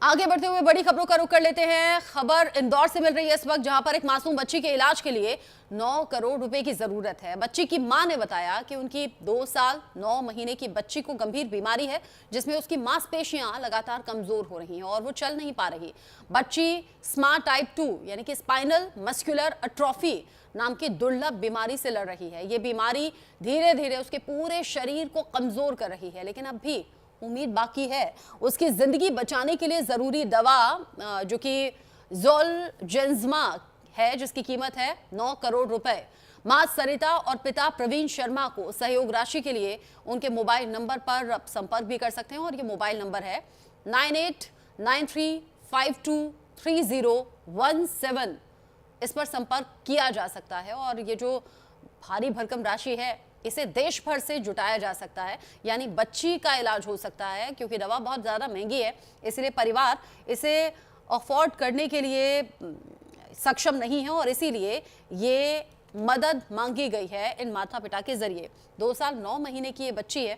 आगे बढ़ते हुए बड़ी खबरों का रुख कर लेते हैं। खबर इंदौर से मिल रही है इस वक्त, जहां पर एक मासूम बच्ची के इलाज के लिए 9 करोड़ रुपए की जरूरत है। बच्ची की मां ने बताया कि उनकी 2 साल 9 महीने की बच्ची को गंभीर बीमारी है, जिसमें उसकी मांसपेशियां लगातार कमजोर हो रही हैं और वो चल नहीं पा रही। बच्ची स्मार्ट टाइप 2 यानी कि स्पाइनल मस्कुलर एट्रोफी नाम की दुर्लभ बीमारी से लड़ रही है। ये बीमारी धीरे धीरे उसके पूरे शरीर को कमजोर कर रही है, लेकिन अब भी उम्मीद बाकी है। उसकी जिंदगी बचाने के लिए जरूरी दवा जो कि जोलजेंस्मा है, जिसकी कीमत है 9 करोड़ रुपए। मां सरिता और पिता प्रवीण शर्मा को सहयोग राशि के लिए उनके मोबाइल नंबर पर संपर्क भी कर सकते हैं और ये मोबाइल नंबर है 9893523017। इस पर संपर्क किया जा सकता है और ये जो भारी भरकम राशि है इसे देश भर से जुटाया जा सकता है, यानी बच्ची का इलाज हो सकता है। क्योंकि दवा बहुत ज़्यादा महंगी है, इसलिए परिवार इसे अफोर्ड करने के लिए सक्षम नहीं है और इसीलिए ये मदद मांगी गई है इन माता पिता के जरिए। 2 साल 9 महीने की ये बच्ची है,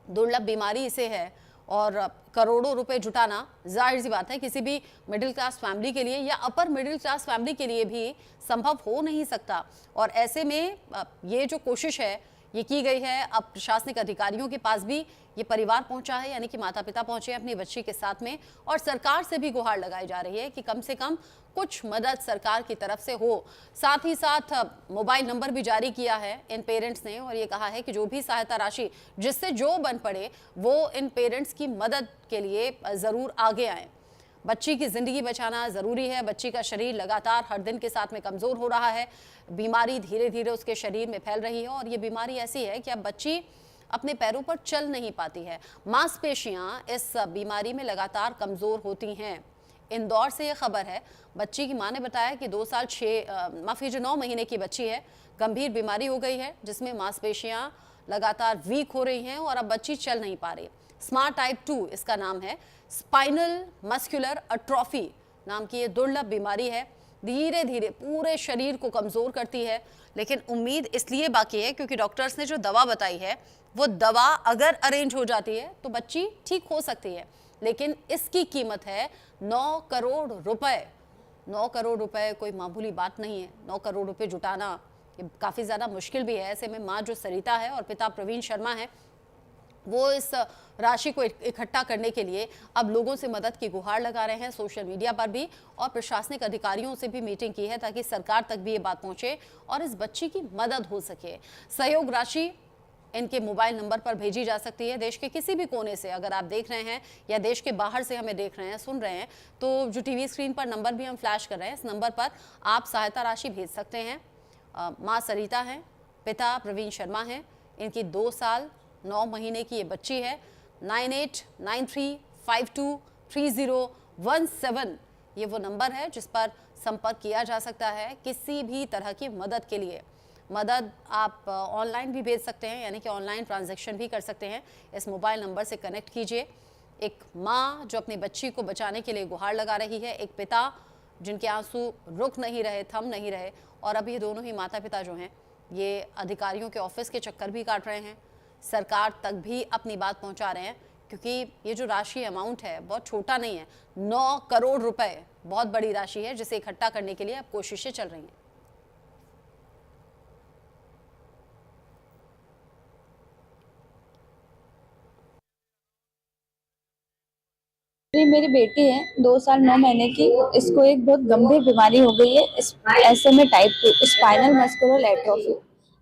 दुर्लभ बीमारी इसे है और करोड़ों रुपए जुटाना जाहिर सी बात है किसी भी मिडिल क्लास फैमिली के लिए या अपर मिडिल क्लास फैमिली के लिए भी संभव हो नहीं सकता। और ऐसे में ये जो कोशिश है ये की गई है। अब प्रशासनिक अधिकारियों के पास भी ये परिवार पहुंचा है, यानी कि माता पिता पहुंचे हैं अपनी बच्ची के साथ में, और सरकार से भी गुहार लगाई जा रही है कि कम से कम कुछ मदद सरकार की तरफ से हो। साथ ही साथ मोबाइल नंबर भी जारी किया है इन पेरेंट्स ने और ये कहा है कि जो भी सहायता राशि जिससे जो बन पड़े वो इन पेरेंट्स की मदद के लिए जरूर आगे आए। बच्ची की जिंदगी बचाना जरूरी है। बच्ची का शरीर लगातार हर दिन के साथ में कमजोर हो रहा है, बीमारी धीरे धीरे उसके शरीर में फैल रही है और ये बीमारी ऐसी है कि अब बच्ची अपने पैरों पर चल नहीं पाती है। मांसपेशियां इस बीमारी में लगातार कमजोर होती हैं। इंदौर से ये खबर है। बच्ची की मां ने बताया कि 2 साल 9 महीने की बच्ची है, गंभीर बीमारी हो गई है जिसमें मांसपेशियां लगातार वीक हो रही हैं और अब बच्ची चल नहीं पा रही। स्मार्ट टाइप 2 इसका नाम है। स्पाइनल मस्कुलर एट्रोफी नाम की ये दुर्लभ बीमारी है, धीरे धीरे पूरे शरीर को कमजोर करती है। लेकिन उम्मीद इसलिए बाकी है क्योंकि डॉक्टर्स ने जो दवा बताई है वो दवा अगर अरेंज हो जाती है तो बच्ची ठीक हो सकती है, लेकिन इसकी कीमत है 9 करोड़ रुपए। 9 करोड़ रुपए कोई मामूली बात नहीं है। 9 करोड़ रुपए जुटाना ये काफ़ी ज़्यादा मुश्किल भी है। ऐसे में माँ जो सरिता है और पिता प्रवीण शर्मा है वो इस राशि को इकट्ठा करने के लिए अब लोगों से मदद की गुहार लगा रहे हैं, सोशल मीडिया पर भी और प्रशासनिक अधिकारियों से भी मीटिंग की है ताकि सरकार तक भी ये बात पहुंचे और इस बच्ची की मदद हो सके। सहयोग राशि इनके मोबाइल नंबर पर भेजी जा सकती है। देश के किसी भी कोने से अगर आप देख रहे हैं या देश के बाहर से हमें देख रहे हैं, सुन रहे हैं, तो जो टीवी स्क्रीन पर नंबर भी हम फ्लैश कर रहे हैं, इस नंबर पर आप सहायता राशि भेज सकते हैं। माँ सरिता हैं, पिता प्रवीण शर्मा हैं, इनकी 2 साल 9 महीने की ये बच्ची है। 9893523017 ये वो नंबर है जिस पर संपर्क किया जा सकता है किसी भी तरह की मदद के लिए। मदद आप ऑनलाइन भी भेज सकते हैं, यानी कि ऑनलाइन ट्रांजैक्शन भी कर सकते हैं। इस मोबाइल नंबर से कनेक्ट कीजिए। एक माँ जो अपनी बच्ची को बचाने के लिए गुहार लगा रही है, एक पिता जिनके आंसू रुक नहीं रहे, थम नहीं रहे, और अब ये दोनों ही माता पिता जो हैं ये अधिकारियों के ऑफिस के चक्कर भी काट रहे हैं, सरकार तक भी अपनी बात पहुंचा रहे हैं, क्योंकि ये जो राशि अमाउंट है बहुत छोटा नहीं है। 9 करोड़ रुपए बहुत बड़ी राशि है जिसे इकट्ठा करने के लिए अब कोशिशें चल रही हैं। ये मेरी बेटी है 2 साल 9 महीने की। इसको एक बहुत गंभीर बीमारी हो गई है, SMA type 2 spinal muscular atrophy.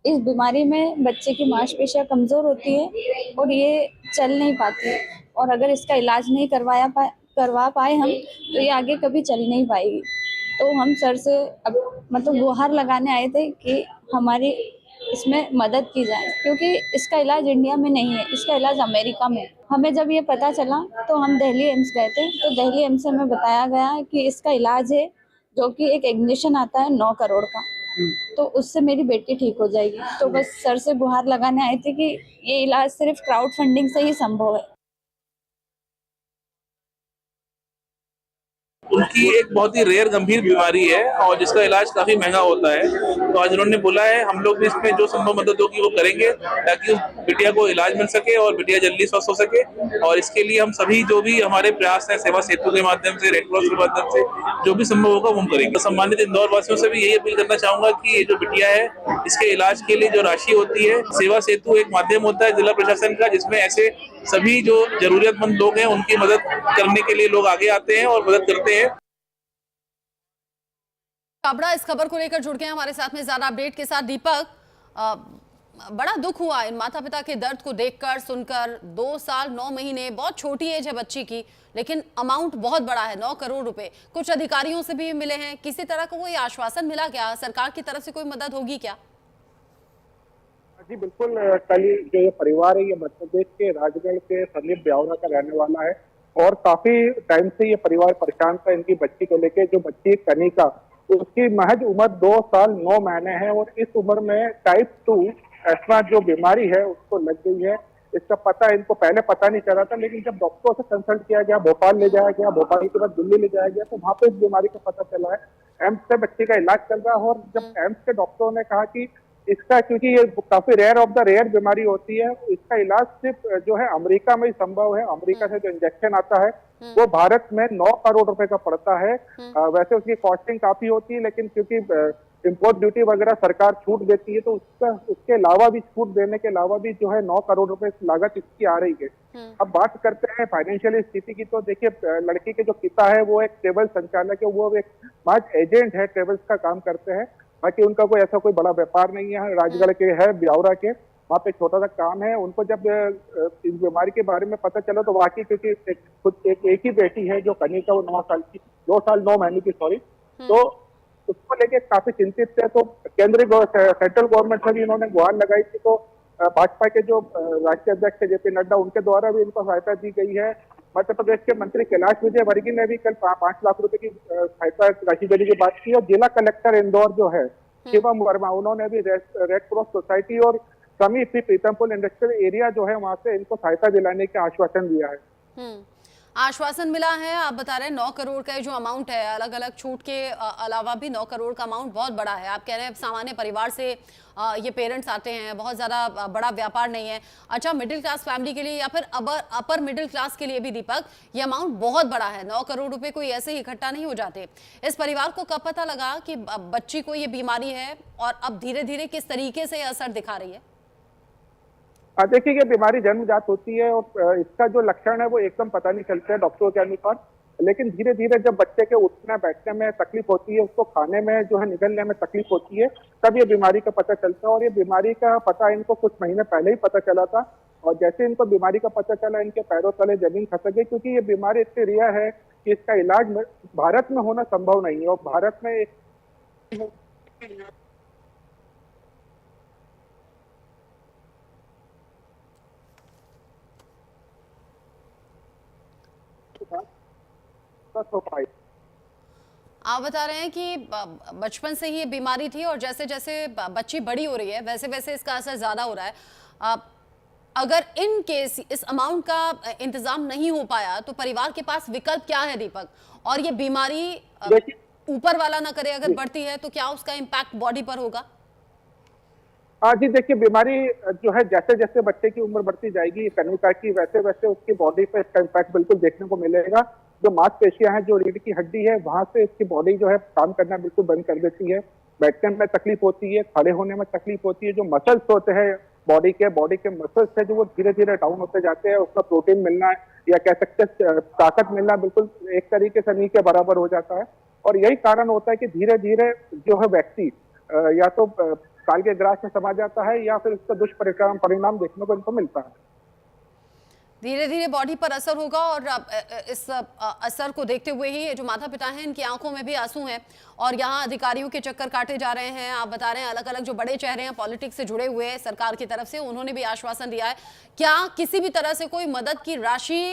इस बीमारी में बच्चे की मांसपेशियां कमजोर होती है और ये चल नहीं पाती है, और अगर इसका इलाज नहीं करवा पाए हम तो ये आगे कभी चल नहीं पाएगी। तो हम सर से अब मतलब गुहार लगाने आए थे कि हमारी इसमें मदद की जाए, क्योंकि इसका इलाज इंडिया में नहीं है, इसका इलाज अमेरिका में है। हमें जब ये पता चला तो हम दिल्ली एम्स गए थे, तो दिल्ली एम्स से हमें बताया गया कि इसका इलाज है जो कि एक इंजेक्शन आता है 9 करोड़ का, तो उससे मेरी बेटी ठीक हो जाएगी। तो बस सर से गुहार लगाने आए थे कि ये इलाज सिर्फ क्राउड फंडिंग से ही संभव है। कि एक बहुत ही रेयर गंभीर बीमारी है और जिसका इलाज काफी महंगा होता है। तो आज उन्होंने बोला है हम लोग भी इसमें जो संभव मदद होगी वो करेंगे ताकि उस बिटिया को इलाज मिल सके और बिटिया जल्दी स्वस्थ हो सके। और इसके लिए हम सभी जो भी हमारे प्रयास है सेवा सेतु के माध्यम से, रेड क्रॉस के माध्यम से जो भी संभव होगा वो हम करेंगे। तो सम्मानित इंदौर वासियों से भी यही अपील करना चाहूंगा कि ये जो बिटिया है इसके इलाज के लिए जो राशि होती है, सेवा सेतु एक माध्यम होता है जिला प्रशासन का जिसमें ऐसे सभी जो जरूरतमंद लोग हैं उनकी मदद करने के लिए लोग आगे आते हैं और मदद करते हैं। छाबड़ा इस खबर को लेकर जुड़ गए हमारे साथ में ज्यादा अपडेट के साथ। दीपक, बड़ा दुख हुआ इन माता पिता के दर्द को देखकर सुनकर। 2 साल 9 महीने, बहुत छोटी एज है बच्ची की, लेकिन अमाउंट बहुत बड़ा है, 9 करोड़ रुपए। कुछ अधिकारियों से भी मिले हैं, किसी तरह का कोई आश्वासन मिला क्या? सरकार की तरफ से कोई मदद होगी क्या? जी बिल्कुल। कल जो ये परिवार है ये मध्य प्रदेश के राजगढ़ के समीप ब्यावरा का रहने वाला है और काफी टाइम से ये परिवार परेशान था इनकी बच्ची को लेके। जो बच्ची कनिका, उसकी महज उम्र 2 साल 9 महीने है और इस उम्र में टाइप 2 अस्थमा जो बीमारी है उसको लग गई है। इसका पता इनको पहले पता नहीं चला था, लेकिन जब डॉक्टरों से कंसल्ट किया गया, भोपाल ले जाया गया, भोपाल के बाद दिल्ली ले जाया गया, तो वहां पे इस बीमारी का पता चला है। एम्स से बच्चे का इलाज चल रहा है और जब एम्स के डॉक्टरों ने कहा कि इसका, क्योंकि ये काफी रेयर ऑफ द रेयर बीमारी होती है, इसका इलाज सिर्फ जो है अमेरिका में ही संभव है। अमेरिका से जो इंजेक्शन आता है वो भारत में 9 करोड़ रुपए का पड़ता है। वैसे उसकी कॉस्टिंग काफी होती है, लेकिन क्योंकि इम्पोर्ट ड्यूटी वगैरह सरकार छूट देती है तो उसके अलावा भी, छूट देने के अलावा भी जो है 9 करोड़ रुपए लागत इसकी आ रही है। अब बात करते हैं फाइनेंशियल स्थिति की, तो देखिए लड़की के जो पिता है वो एक ट्रेवल संचालक है, वो एक महज एजेंट है, ट्रेवल्स का काम करते हैं। बाकी उनका कोई ऐसा कोई बड़ा व्यापार नहीं है। राजगढ़ के है, ब्यावरा के, वहाँ पे छोटा सा काम है। उनको जब इस बीमारी के बारे में पता चला तो वाकई, क्योंकि एक ही बेटी है जो कनिका, वो 9 साल की, 2 साल 9 महीने की, सॉरी, तो उसको लेके काफी चिंतित थे। तो केंद्रीय सेंट्रल गवर्नमेंट से भी इन्होंने गुहार लगाई थी। तो भाजपा के जो राष्ट्रीय अध्यक्ष जेपी नड्डा, उनके द्वारा भी इनको सहायता दी गई है। मध्य प्रदेश के मंत्री कैलाश विजयवर्गीय ने भी कल 5 लाख रुपए की सहायता राशि देने की बात की। और जिला कलेक्टर इंदौर जो है शिवम वर्मा, उन्होंने भी रेड क्रॉस सोसाइटी और समी प्रीतमपुर इंडस्ट्रियल एरिया जो है वहां से इनको सहायता दिलाने का आश्वासन दिया है। आश्वासन मिला है। आप बता रहे हैं 9 करोड़ का जो अमाउंट है, अलग अलग छूट के अलावा भी 9 करोड़ का अमाउंट बहुत बड़ा है। आप कह रहे हैं सामान्य परिवार से ये पेरेंट्स आते हैं, बहुत ज़्यादा बड़ा व्यापार नहीं है। अच्छा, मिडिल क्लास फैमिली के लिए या फिर अपर मिडिल क्लास के लिए भी दीपक ये अमाउंट बहुत बड़ा है। 9 करोड़ रुपए कोई ऐसे ही इकट्ठा नहीं हो जाते। इस परिवार को कब पता लगा कि बच्ची को ये बीमारी है और अब धीरे धीरे किस तरीके से असर दिखा रही है? देखिए, ये बीमारी जन्मजात होती है और इसका जो लक्षण है वो एकदम पता नहीं चलता है डॉक्टरों के अनुसार, लेकिन धीरे धीरे जब बच्चे के उठने बैठने में तकलीफ होती है, उसको खाने में जो है निगलने में तकलीफ होती है, तब ये बीमारी का पता चलता है। और ये बीमारी का पता इनको कुछ महीने पहले ही पता चला था और जैसे इनको बीमारी का पता चला, इनके पैरों तले जमीन खसक गई, क्योंकि ये बीमारी इतनी रेयर है कि इसका इलाज भारत में होना संभव नहीं है। और भारत में आप बता रहे हैं कि बचपन से ही ये बीमारी थी और जैसे जैसे बच्ची बड़ी हो रही है वैसे वैसे इसका असर ज्यादा हो रहा है। अगर इन केस इस अमाउंट का इंतजाम नहीं हो पाया तो परिवार के पास विकल्प क्या है दीपक? और ये बीमारी ऊपर वाला ना करे, अगर बढ़ती है तो क्या उसका इम्पैक्ट बॉडी पर होगा? जी देखिए, बीमारी जो है जैसे जैसे बच्चे की उम्र बढ़ती जाएगी कनिका की, वैसे वैसे उसकी बॉडी पे इसका इम्पैक्ट बिल्कुल देखने को मिलेगा। जो मांसपेशियां हैं, जो रीढ़ की हड्डी है, वहां से इसकी बॉडी जो है काम करना बिल्कुल बंद कर देती है। बैठने में तकलीफ होती है, खड़े होने में तकलीफ होती है। जो मसल्स होते हैं बॉडी के मसल्स है जो वो धीरे धीरे डाउन होते जाते हैं। उसका प्रोटीन मिलना या कह सकते हैं ताकत मिलना बिल्कुल एक तरीके से नहीं के बराबर हो जाता है। और यही कारण होता है कि धीरे धीरे जो है व्यक्ति या तो काल के ग्रास में समा जाता है या फिर उसका दुष्परिणाम देखने को इनको मिलता है। धीरे धीरे बॉडी पर असर होगा और इस असर को देखते हुए ही ये जो माता पिता हैं इनकी आंखों में भी आंसू हैं और यहाँ अधिकारियों के चक्कर काटे जा रहे हैं। आप बता रहे हैं अलग अलग जो बड़े चेहरे हैं पॉलिटिक्स से जुड़े हुए हैं सरकार की तरफ से, उन्होंने भी आश्वासन दिया है। क्या किसी भी तरह से कोई मदद की राशि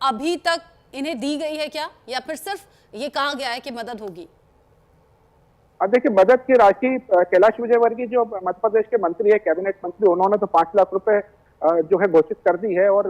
अभी तक इन्हें दी गई है क्या, या फिर सिर्फ ये कहा गया है कि मदद होगी? अब देखिए, मदद की राशि कैलाश विजयवर्गीय जो मध्य प्रदेश के मंत्री है, कैबिनेट मंत्री, उन्होंने तो 5 लाख रुपए जो है घोषित कर दी है। और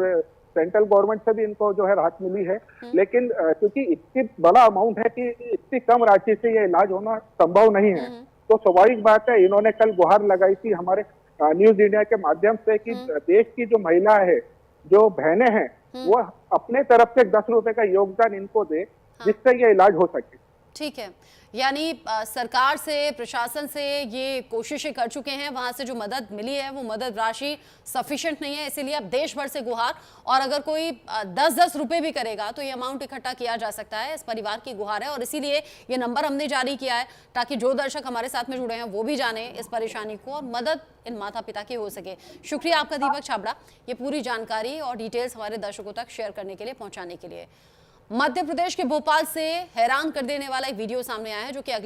सेंट्रल गवर्नमेंट से भी इनको जो है राहत मिली है, लेकिन क्योंकि इतनी बड़ा अमाउंट है कि इतनी कम राशि से ये इलाज होना संभव नहीं है, तो स्वाभाविक बात है इन्होंने कल गुहार लगाई थी हमारे न्यूज इंडिया के माध्यम से कि देश की जो महिला है, जो बहनें हैं, वो अपने तरफ से 10 रुपए का योगदान इनको दे, जिससे ये इलाज हो सके। ठीक है, यानी सरकार से, प्रशासन से ये कोशिशें कर चुके हैं, वहां से जो मदद मिली है वो मदद राशि सफिशिएंट नहीं है, इसीलिए अब देश भर से गुहार, और अगर कोई 10-10 रुपए भी करेगा तो ये अमाउंट इकट्ठा किया जा सकता है। इस परिवार की गुहार है और इसीलिए ये नंबर हमने जारी किया है ताकि जो दर्शक हमारे साथ में जुड़े हैं वो भी जाने इस परेशानी को और मदद इन माता पिता की हो सके। शुक्रिया आपका दीपक छाबड़ा, ये पूरी जानकारी और डिटेल्स हमारे दर्शकों तक शेयर करने के लिए, पहुंचाने के लिए। मध्य प्रदेश के भोपाल से हैरान कर देने वाला एक वीडियो सामने आया है जो कि अगली